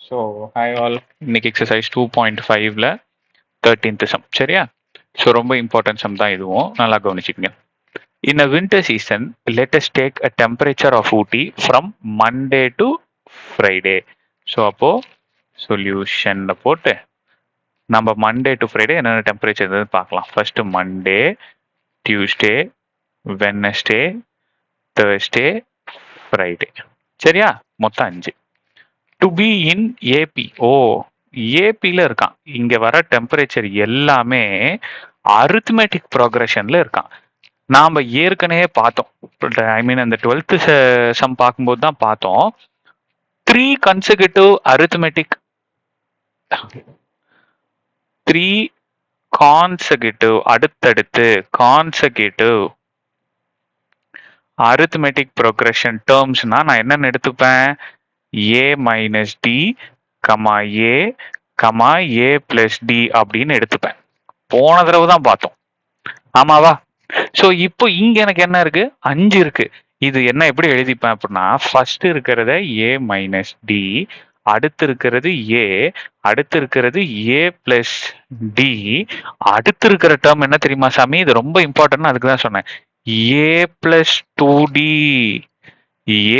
So hi all, இன்னைக்கு exercise 2.5ல 13th some. சரியா? So ரொம்ப இம்பார்ட்டன்ட் சம் தான் இதுவும், நல்லா கவனிச்சுக்கங்க. In a winter season, let us take a temperature of Ooty from Monday to Friday. So அப்போ சொல்யூஷன்ல போட்டு நம்ம மண்டே டு ஃப்ரைடே என்னென்ன டெம்பரேச்சர் இருந்தது பார்க்கலாம். First Monday, Tuesday, Wednesday, Thursday, Friday. சரியா? மொத்தம் 5. To be in AP. ஓ, ஏபியில் இருக்கான். இங்க வர டெம்பரேச்சர் எல்லாமே அரித்மெட்டிக் ப்ரோக்ரஷன்ல இருக்கான். நாம ஏற்கனவே பார்த்தோம், ஐ மீன் அந்த 12th சம் பார்க்கும்போது தான் பார்த்தோம். 3 கன்செக்யூட்டிவ் அரித்மெட்டிக் 3 கான்செக்யூட்டிவ் அடுத்தடுத்து கான்செக்யூட்டிவ் அரித்மெட்டிக் ப்ரோக்ரஷன் டேர்ம்ஸ்னா நான் என்னன்னு எடுத்துப்பேன்? ஏ மைனஸ் டி கமா ஏ கமா ஏ பிளஸ் டி அப்படின்னு எடுத்துப்பேன். போன தடவை தான் பார்த்தோம், ஆமாவா? ஸோ இப்போ இங்க எனக்கு என்ன இருக்கு? 5 இருக்கு. இது என்ன எப்படி எழுதிப்பேன் அப்படின்னா, ஃபர்ஸ்ட் இருக்கிறத ஏ மைனஸ் டி, அடுத்து இருக்கிறது ஏ, அடுத்து இருக்கிறது ஏ பிளஸ் டி, அடுத்து இருக்கிற டேர்ம் என்ன தெரியுமா சாமி? இது ரொம்ப இம்பார்ட்டன்ட், அதுக்கு தான் சொன்னேன். ஏ பிளஸ் 2டி,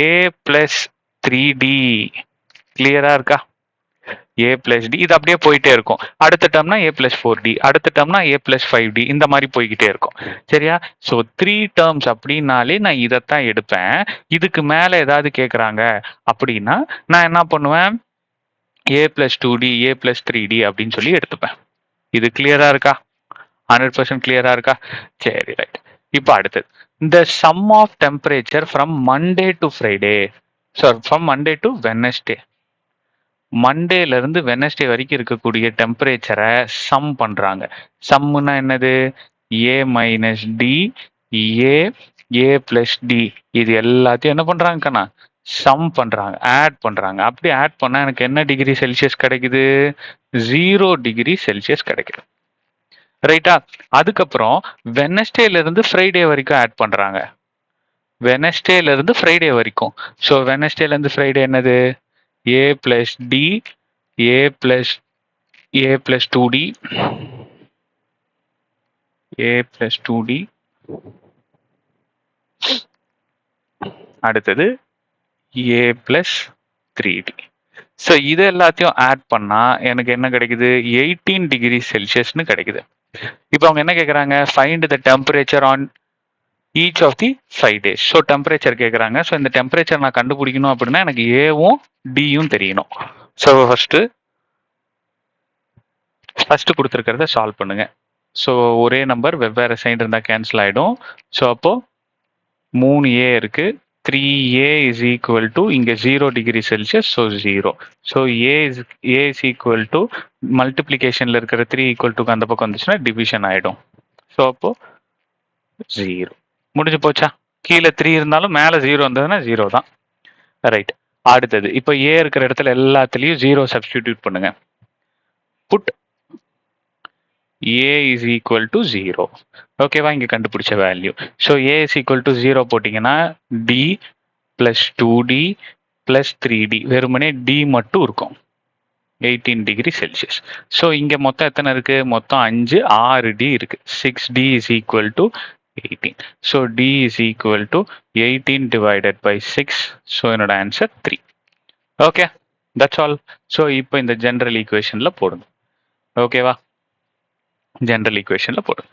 ஏ பிளஸ் 3டி. கிளியரா இருக்கா? ஏ பிளஸ் டி, இது அப்படியே போயிட்டே இருக்கும். அடுத்த டேர்ம்னா ஏ பிளஸ் 4டி, அடுத்த டேர்ம்னா ஏ பிளஸ் 5டி, இந்த மாதிரி போய்கிட்டே இருக்கும். சரியா? ஸோ 3 டேர்ம்ஸ் அப்படின்னாலே நான் இதைத்தான் எடுப்பேன். இதுக்கு மேல ஏதாவது கேட்குறாங்க அப்படின்னா நான் என்ன பண்ணுவேன்? ஏ பிளஸ் 2டி, ஏ பிளஸ் 3டி அப்படின்னு சொல்லி எடுத்துப்பேன். இது கிளியரா இருக்கா? 100% கிளியரா இருக்கா? சரி, ரைட். இப்போ அடுத்தது, இந்த sum of temperature from Monday to Friday, sorry from Monday to Wednesday. மண்டேல இருந்து வெட்னஸ்டே வரைக்கும் இருக்கக்கூடிய டெம்பரேச்சரை சம் பண்றாங்க. சம்முன்னா என்னது? ஏ மைனஸ் டி, ஏ, ஏ பிளஸ் டி, இது எல்லாத்தையும் என்ன பண்றாங்கண்ணா? சம் பண்றாங்க, ஆட் பண்றாங்க. அப்படி ஆட் பண்ணா எனக்கு என்ன டிகிரி செல்சியஸ் கிடைக்குது? 0 டிகிரி செல்சியஸ் கிடைக்குது. ரைட்டா? அதுக்கப்புறம் வெட்னஸ்டேல இருந்து ஃப்ரைடே வரைக்கும் ஆட் பண்றாங்க. வெட்னஸ்டேல இருந்து ஃப்ரைடே வரைக்கும். ஸோ வெட்னஸ்டேல இருந்து ஃப்ரைடே என்னது? ஏ பிளஸ் டி, ஏ பிளஸ் 2டி, ஏ பிளஸ் 2டி, அடுத்தது ஏ பிளஸ் 3டி. ஸோ இது எல்லாத்தையும் ஆட் பண்ணா எனக்கு என்ன கிடைக்குது? 18 டிகிரி செல்சியஸ்னு கிடைக்குது. இப்போ அவங்க என்ன கேட்குறாங்க? Find the temperature on each of the 5 days. So temperature கேட்குறாங்க. ஸோ இந்த டெம்பரேச்சர் நான் கண்டுபிடிக்கணும் அப்படின்னா எனக்கு ஏவும் டியும் தெரியணும். ஸோ ஃபர்ஸ்ட் கொடுத்துருக்கிறத சால்வ் பண்ணுங்க. ஸோ ஒரே நம்பர் வெவ்வேறு சைடு இருந்தால் கேன்சல் ஆகிடும். ஸோ அப்போ 3a இருக்கு, 3a இஸ் ஈக்குவல் டு இங்கே 0 degree Celsius, so 0. So a is equal to மல்டிப்ளிகேஷனில் இருக்கிற 3 ஈக்குவல் டுக்கு அந்த பக்கம் வந்துச்சுன்னா டிவிஷன் ஆகிடும். ஸோ அப்போ 0 முடிஞ்சு போச்சா? கீழே 3 இருந்தாலும் மேலே 0 இருந்ததுன்னா 0 தான். ரைட். அடுத்தது, இப்போ ஏ இருக்கிற இடத்துல எல்லாத்துலேயும் 0 சப்ஸ்டிடியூட் பண்ணுங்க. Put a is equal to 0. ஓகேவா? இங்க கண்டுபிடிச்ச value. So a is equal to 0 போட்டிங்கன்னா d plus 2d plus 3d, வெறுமனே d மட்டும் இருக்கும். 18 டிகிரி செல்சியஸ். ஸோ இங்க மொத்தம் எத்தனை இருக்கு? மொத்தம் 5, 6d இருக்கு. 6d is equal to 18. So d is equal to 18 divided by 6. So என்னோட answer 3. Okay, that's all. So இப்போ இந்த ஜெனரல் ஈக்குவேஷன்ல போடுங்க. ஓகேவா? ஜெனரல் ஈக்குவேஷன்ல போடுங்க.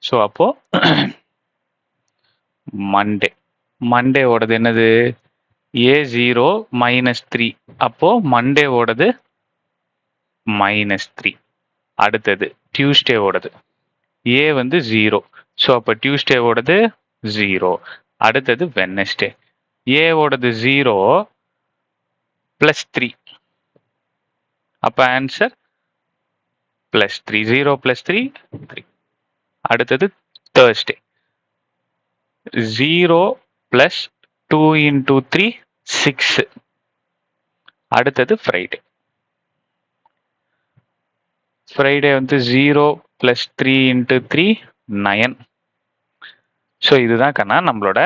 ஸோ அப்போ மண்டே ஓடது என்னது? A0 -3. அப்போ மண்டே ஓடது -3. அடுத்தது டியூஸ்டே ஓடது ஏ வந்து 0. ஸோ அப்போ டியூஸ்டே ஓடது 0. அடுத்தது வெட்னஸ்டே, ஏ ஓடது 0 +3. அப்போ ஆன்சர் +3. 0 +3 3. அடுத்தது தேர்ஸ்டே, 0 + 2 × 3 6. அடுத்தது ஃப்ரைடே வந்து 0 + 3 × 3 9. ஸோ இதுதான் கண்ணா நம்மளோட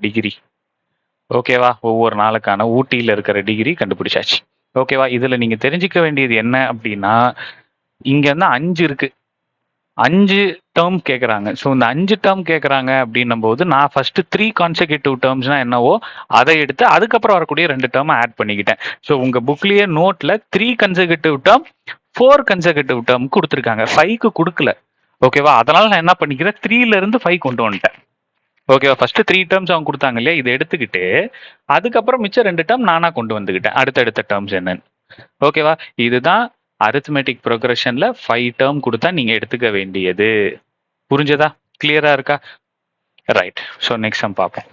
டிகிரி. ஓகேவா? ஒவ்வொரு நாளுக்கான ஊட்டியில் இருக்கிற டிகிரி கண்டுபிடிச்சாச்சு. ஓகேவா? இதுல நீங்க தெரிஞ்சுக்க வேண்டியது என்ன அப்படின்னா, இங்க வந்து 5 இருக்கு. 5 டேர்ம் கேட்குறாங்க. ஸோ இந்த 5 டேர்ம் கேட்குறாங்க அப்படின்னும்போது, நான் ஃபர்ஸ்ட் 3 கான்செக்யூட்டிவ் டேர்ம்ஸ்னா என்னவோ, அதை எடுத்து அதுக்கப்புறம் வரக்கூடிய 2 டேர்மை ஆட் பண்ணிக்கிட்டேன். ஸோ உங்க புக்லயே நோட்ல 3 கன்செக்யூட்டிவ் டேர்ம், 4 கன்செக்யூட்டிவ் டேர்ம் கொடுத்துருக்காங்க. 5க்கு கொடுக்கல. ஓகேவா? அதனால நான் என்ன பண்ணிக்கிறேன், 3ல இருந்து 5 கொண்டு வந்துட்டேன். ஓகேவா? ஃபர்ஸ்ட் 3 டேர்ம்ஸ் அவங்க கொடுத்தாங்க இல்லையா, இதை எடுத்துக்கிட்டு அதுக்கப்புறம் மிச்சம் 2 டேர்ம் நானா கொண்டு வந்துக்கிட்டேன். அடுத்தடுத்த டேர்ம்ஸ் என்னன்னு. ஓகேவா? இதுதான் அரித்மெட்டிக் ப்ரோக்ரஷன்ல 5 டேர்ம் கொடுத்தா நீங்க எடுத்துக்க வேண்டியது. புரிஞ்சதா? கிளியரா இருக்கா? ரைட். ஸோ நெக்ஸ்ட் சம் பார்ப்போம்.